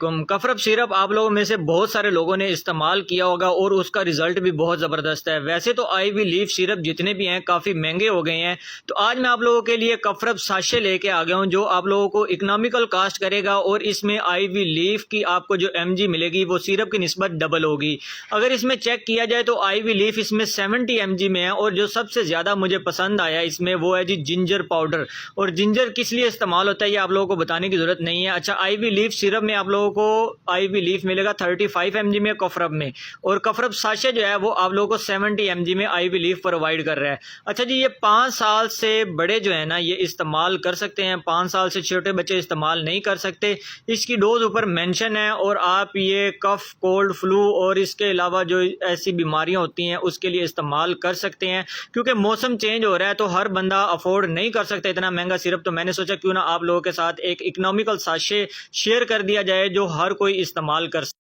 कफरब syrup आप लोगों में से बहुत सारे लोगों ने इस्तेमाल किया होगा और उसका रिजल्ट भी बहुत ज़बरदस्त है। वैसे तो आईवी लीफ सिरप जितने भी हैं काफ़ी महंगे हो गए हैं, तो आज मैं आप लोगों के लिए कफरब साशे लेके आ गया हूं जो आप लोगों को इकोनॉमिकल कास्ट करेगा और इसमें आईवी लीफ की आपको जो एमजी मिलेगी वो सिरप की निस्बत डबल होगी। अगर इसमें चेक किया जाए तो आईवी लीफ इसमें 70 एमजी में है और जो सबसे ज़्यादा मुझे पसंद आया इसमें वो है जी जिंजर पाउडर। और जिंजर किस लिए इस्तेमाल होता है ये आप लोगों को बताने की ज़रूरत नहीं है। अच्छा, आईवी लीफ सिरप में आप लोगों को आईवी लीफ मिलेगा 35 एमजी में कफरब में, और कफरब साशे जो है वो आप लोगों को 70 एमजी में आईवी लीफ प्रोवाइड कर रहा है। अच्छा जी, ये 5 साल से बड़े जो है ना ये इस्तेमाल कर सकते हैं, 5 साल से छोटे बच्चे इस्तेमाल नहीं कर सकते। इसकी डोज ऊपर मेंशन है और आप ये कफ, कोल्ड, फ्लू और इसके अलावा जो ऐसी बीमारियां होती हैं उसके लिए इस्तेमाल कर सकते हैं। क्योंकि मौसम चेंज हो रहा है तो हर बंदा अफोर्ड नहीं कर सकता इतना महंगा सिरप, तो मैंने सोचा क्यों ना आप लोगों के साथ एक इकोनॉमिकल साशे शेयर कर दिया जाए जो हर कोई इस्तेमाल कर सकता है।